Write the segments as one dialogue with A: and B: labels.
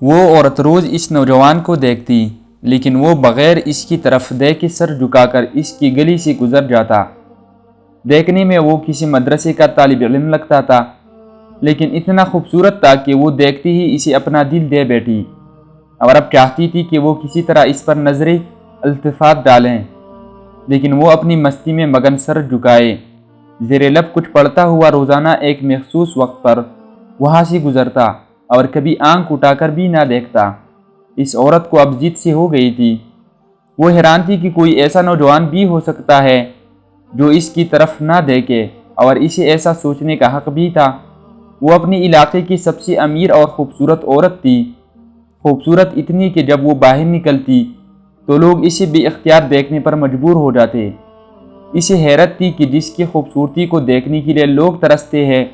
A: وہ عورت روز اس نوجوان کو دیکھتی، لیکن وہ بغیر اس کی طرف دیکھے سر جھکا کر اس کی گلی سے گزر جاتا۔ دیکھنے میں وہ کسی مدرسے کا طالب علم لگتا تھا، لیکن اتنا خوبصورت تھا کہ وہ دیکھتے ہی اسے اپنا دل دے بیٹھی، اور اب چاہتی تھی کہ وہ کسی طرح اس پر نظر التفات ڈالیں، لیکن وہ اپنی مستی میں مگن سر جھکائے زیر لب کچھ پڑھتا ہوا روزانہ ایک مخصوص وقت پر وہاں سے گزرتا اور کبھی آنکھ اٹھا کر بھی نہ دیکھتا۔ اس عورت کو اب ضد سے ہو گئی تھی۔ وہ حیران تھی کہ کوئی ایسا نوجوان بھی ہو سکتا ہے جو اس کی طرف نہ دیکھے، اور اسے ایسا سوچنے کا حق بھی تھا۔ وہ اپنی علاقے کی سب سے امیر اور خوبصورت عورت تھی، خوبصورت اتنی کہ جب وہ باہر نکلتی تو لوگ اسے بے اختیار دیکھنے پر مجبور ہو جاتے۔ اسے حیرت تھی کہ جس کی خوبصورتی کو دیکھنے کے لیے لوگ ترستے ہیں،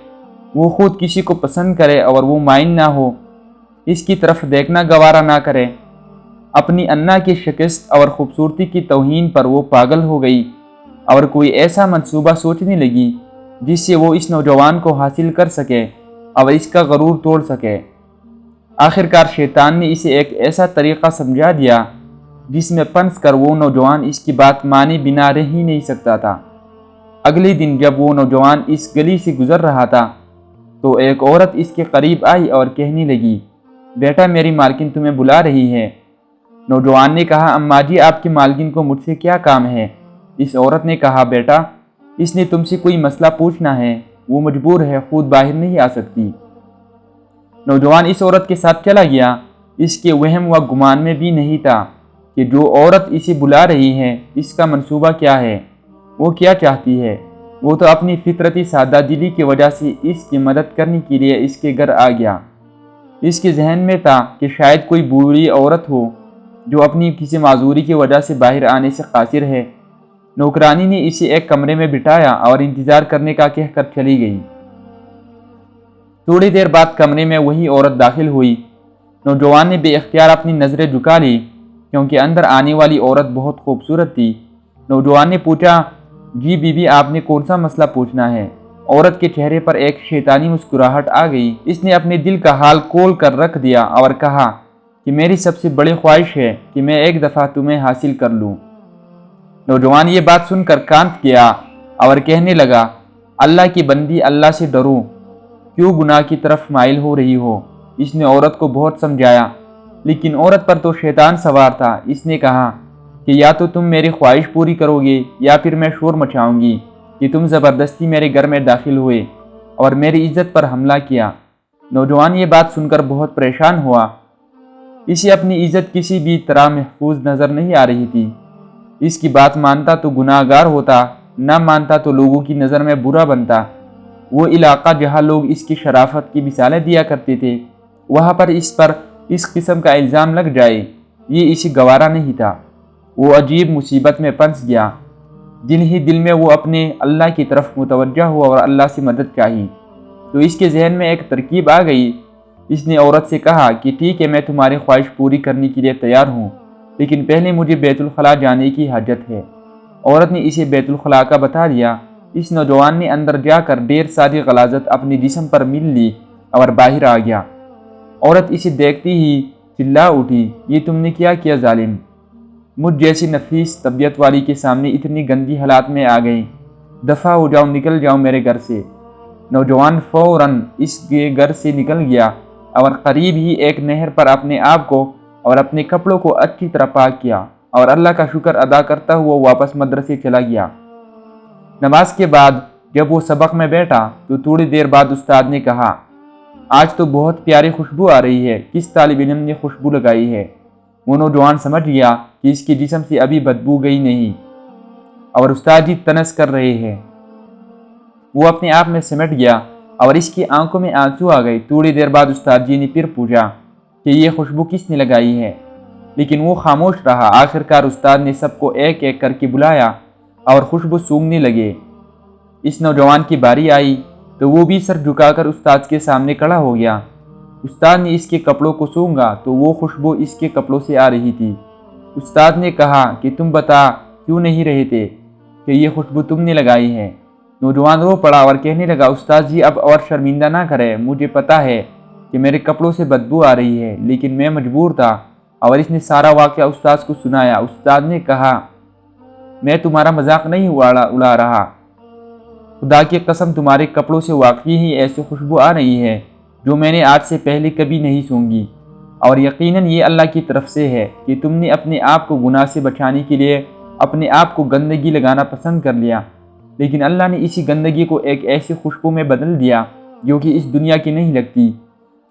A: وہ خود کسی کو پسند کرے اور وہ مائل نہ ہو، اس کی طرف دیکھنا گوارا نہ کرے۔ اپنی انا کی شکست اور خوبصورتی کی توہین پر وہ پاگل ہو گئی اور کوئی ایسا منصوبہ سوچنے لگی جس سے وہ اس نوجوان کو حاصل کر سکے اور اس کا غرور توڑ سکے۔ آخرکار شیطان نے اسے ایک ایسا طریقہ سمجھا دیا جس میں پھنس کر وہ نوجوان اس کی بات مانے بنا رہ ہی نہیں سکتا تھا۔ اگلے دن جب وہ نوجوان اس گلی سے گزر رہا تھا تو ایک عورت اس کے قریب آئی اور کہنے لگی، بیٹا میری مالکن تمہیں بلا رہی ہے۔ نوجوان نے کہا، اماں جی آپ کی مالکن کو مجھ سے کیا کام ہے؟ اس عورت نے کہا، بیٹا اس نے تم سے کوئی مسئلہ پوچھنا ہے، وہ مجبور ہے، خود باہر نہیں آ سکتی۔ نوجوان اس عورت کے ساتھ چلا گیا۔ اس کے وہم و گمان میں بھی نہیں تھا کہ جو عورت اسے بلا رہی ہے اس کا منصوبہ کیا ہے، وہ کیا چاہتی ہے۔ وہ تو اپنی فطرتی سادہ دلی کی وجہ سے اس کی مدد کرنے کے لیے اس کے گھر آ گیا۔ اس کے ذہن میں تھا کہ شاید کوئی بوڑھی عورت ہو جو اپنی کسی معذوری کی وجہ سے باہر آنے سے قاصر ہے۔ نوکرانی نے اسے ایک کمرے میں بٹھایا اور انتظار کرنے کا کہہ کر چلی گئی۔ تھوڑی دیر بعد کمرے میں وہی عورت داخل ہوئی۔ نوجوان نے بے اختیار اپنی نظریں جھکا لی کیونکہ اندر آنے والی عورت بہت خوبصورت تھی۔ نوجوان نے پوچھا، جی بی بی آپ نے کون سا مسئلہ پوچھنا ہے؟ عورت کے چہرے پر ایک شیطانی مسکراہٹ آ گئی۔ اس نے اپنے دل کا حال کھول کر رکھ دیا اور کہا کہ میری سب سے بڑی خواہش ہے کہ میں ایک دفعہ تمہیں حاصل کر لوں۔ نوجوان یہ بات سن کر کانپ گیا اور کہنے لگا، اللہ کی بندی، اللہ سے ڈرو، کیوں گناہ کی طرف مائل ہو رہی ہو؟ اس نے عورت کو بہت سمجھایا، لیکن عورت پر تو شیطان سوار تھا۔ اس نے کہا کہ یا تو تم میری خواہش پوری کرو گے یا پھر میں شور مچاؤں گی کہ تم زبردستی میرے گھر میں داخل ہوئے اور میری عزت پر حملہ کیا۔ نوجوان یہ بات سن کر بہت پریشان ہوا۔ اسے اپنی عزت کسی بھی طرح محفوظ نظر نہیں آ رہی تھی۔ اس کی بات مانتا تو گناہ گار ہوتا، نہ مانتا تو لوگوں کی نظر میں برا بنتا۔ وہ علاقہ جہاں لوگ اس کی شرافت کی مثالیں دیا کرتے تھے، وہاں پر اس قسم کا الزام لگ جائے، یہ اسے گوارا نہیں تھا۔ وہ عجیب مصیبت میں پھنس گیا۔ دل ہی دل میں وہ اپنے اللہ کی طرف متوجہ ہوا اور اللہ سے مدد چاہی تو اس کے ذہن میں ایک ترکیب آ گئی۔ اس نے عورت سے کہا کہ ٹھیک ہے، میں تمہاری خواہش پوری کرنے کے لیے تیار ہوں، لیکن پہلے مجھے بیت الخلاء جانے کی حاجت ہے۔ عورت نے اسے بیت الخلاء کا بتا دیا۔ اس نوجوان نے اندر جا کر ڈھیر ساری غلاظت اپنے جسم پر مل لی اور باہر آ گیا۔ عورت اسے دیکھتی ہی چلا اٹھی، یہ تم نے کیا ظالم؟ مجھ جیسی نفیس طبیعت والی کے سامنے اتنی گندی حالات میں آ گئی، دفع ہو جاؤ، نکل جاؤ میرے گھر سے۔ نوجوان فوراً اس کے گھر سے نکل گیا اور قریب ہی ایک نہر پر اپنے آپ کو اور اپنے کپڑوں کو اچھی طرح پاک کیا اور اللہ کا شکر ادا کرتا ہوا واپس مدرسے چلا گیا۔ نماز کے بعد جب وہ سبق میں بیٹھا تو تھوڑی دیر بعد استاد نے کہا، آج تو بہت پیاری خوشبو آ رہی ہے، کس طالب علم نے خوشبو لگائی ہے؟ وہ نوجوان سمجھ گیا کہ اس کے جسم سے ابھی بدبو گئی نہیں اور استاد جی طنز کر رہے ہیں۔ وہ اپنے آپ میں سمٹ گیا اور اس کی آنکھوں میں آنسو آ گئے۔ تھوڑی دیر بعد استاد جی نے پھر پوچھا کہ یہ خوشبو کس نے لگائی ہے، لیکن وہ خاموش رہا۔ آخرکار استاد نے سب کو ایک ایک کر کے بلایا اور خوشبو سونگھنے لگے۔ اس نوجوان کی باری آئی تو وہ بھی سر جھکا کر استاد کے سامنے کھڑا ہو گیا۔ استاد نے اس کے کپڑوں کو سونگھا تو وہ خوشبو اس کے کپڑوں سے آ رہی تھی۔ استاد نے کہا کہ تم بتا کیوں نہیں رہے تھے کہ یہ خوشبو تم نے لگائی ہے؟ نوجوان رو پڑا اور کہنے لگا، استاد جی اب اور شرمندہ نہ کرے، مجھے پتا ہے کہ میرے کپڑوں سے بدبو آ رہی ہے، لیکن میں مجبور تھا اور اس نے سارا واقعہ استاد کو سنایا۔ استاد نے کہا میں تمہارا مذاق نہیں اڑا رہا، خدا کی قسم تمہارے کپڑوں سے واقعی ہی ایسی خوشبو آ رہی ہے جو میں نے آج سے پہلے کبھی نہیں سونگھی، اور یقیناً یہ اللہ کی طرف سے ہے کہ تم نے اپنے آپ کو گناہ سے بچانے کے لیے اپنے آپ کو گندگی لگانا پسند کر لیا، لیکن اللہ نے اسی گندگی کو ایک ایسی خوشبو میں بدل دیا جو کہ اس دنیا کی نہیں لگتی۔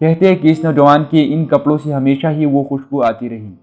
A: کہتے ہیں کہ اس نوجوان کے ان کپڑوں سے ہمیشہ ہی وہ خوشبو آتی رہی۔